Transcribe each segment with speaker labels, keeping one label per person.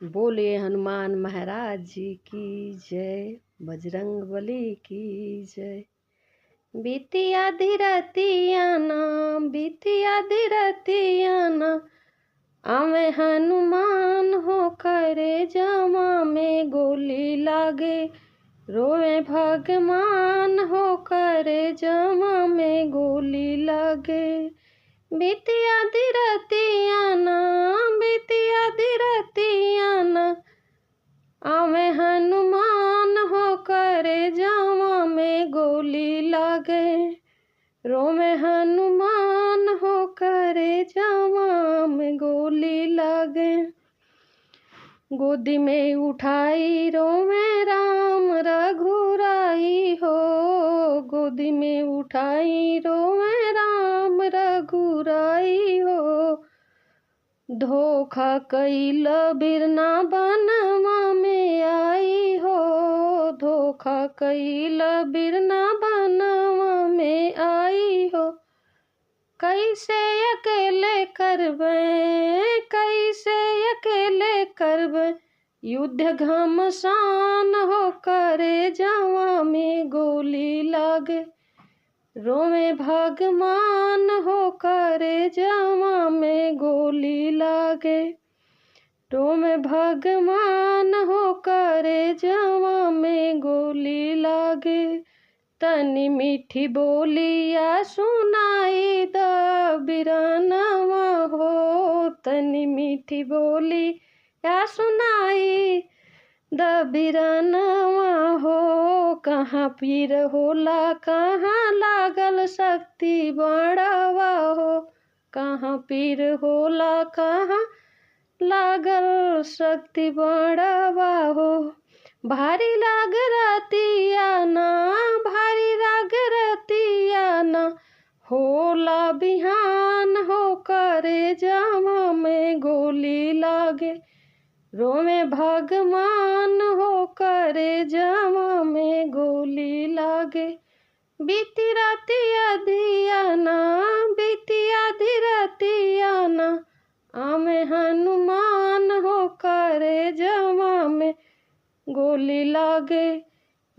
Speaker 1: बोले हनुमान महाराज जी की जय, बजरंगबली की जय। बीती आधी रतियाना, बीती आधी रतियाना, आवे हनुमान हो करे जमा में गोली लागे। रोए भगवान हो करे जमा में गोली लागे। बीती आधी रतियाना, बीती आधी रतियाना, आवे हनुमान हो करे जमा में गोली लागे। रोवे हनुमान हो करे जमा में गोली लागे। गोदी में उठाई रोवे राम रघुराई हो, गोदी में उठाई रोवे राम रघुराई हो। धोखा कैल बिरना बनवा में आई हो, धोखा कैल बिरना बनवा में आई हो। कैसे अकेले करबे, कैसे अकेले करबे, युद्ध घमसान हो करे जवा में गोली लागे। रोवे भगवान हो करे जवा में गोली लागे। रोवे भगवान हो करे जवा में गोली लागे। तनी मीठी बोलिया सुनाई द बिरनवा हो, तनी मीठी बोलिया सुनाई द बिरनवा हो। कहाँ पीर होला कहाँ लागल शक्ति बड़वा हो, कहाँ पीर होला कहाँ लागल शक्ति बड़वा हो। भारी लाग रतियाना, भारी लाग रतियाना, होला बिहान हो करे जमा में गोली लागे। रोवे भगवान हो करे जमा में गोली लागे। बीती रतिया दियाना, बीती आधी रतियाना, आवे हनुमान हो करे जमा में गोली लागे।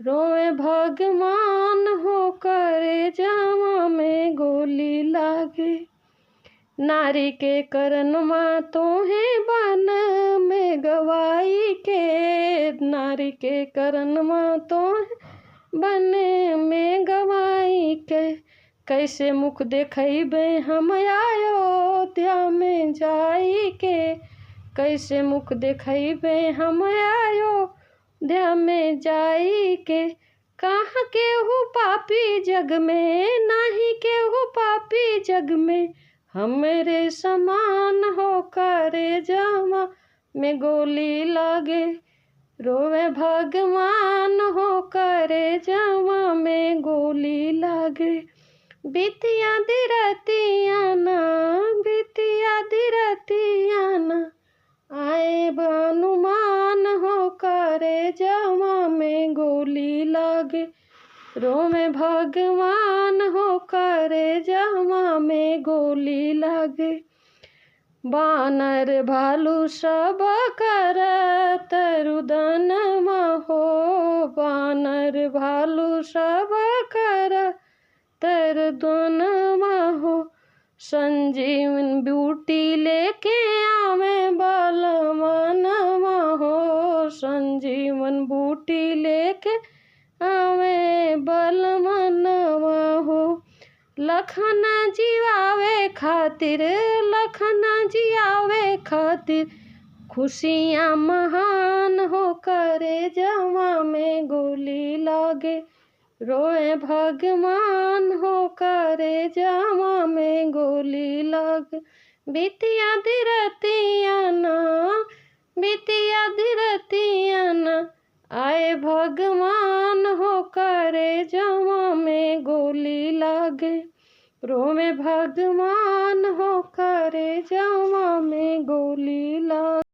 Speaker 1: रोवे भगवान हो करे जमा में गोली लागे। नारी के करनमा तोहे बन में गवाई के, नारी के करनमा तोहे बन में गवाई के। कैसे मुख देखैबे हम अयोध्या में जाई के, कैसे मुख देखैबे हम अयोध्या में जाई के। कहाँ केहू पापी जग में, नाही केहू पापी जग में, हमरे समान हो करे जमा में गोली लागे। रोवे भगवान हो करे जमा में गोली लागे। बीती आधी रतियाना, बीती आधी रतियाना, आए हनुमान हो करे जमा में गोली लागे। रोवे भगवान हो करे जमा में गोली लागे। बानर भालू सब करत रुदनमा हो, बानर भालू सब करत रुदनमा हो। संजीवन बूटी लेके आवे बलवनवा हो, संजीवन बूटी लेके आवे बलवनवा हो। लखन जियावे खातिर, लखन जियावे खातिर, खुशियाँ महान हो करे जमा में गोली लागे। रोए भगवान हो करे जमा में गोली लागे। बीती आधी रतियाना, बीती आधी रतियाना, आए भगवान हो करे जमा में गोली लागे। रोवे भगवान हो करे जमा में गोली लागे।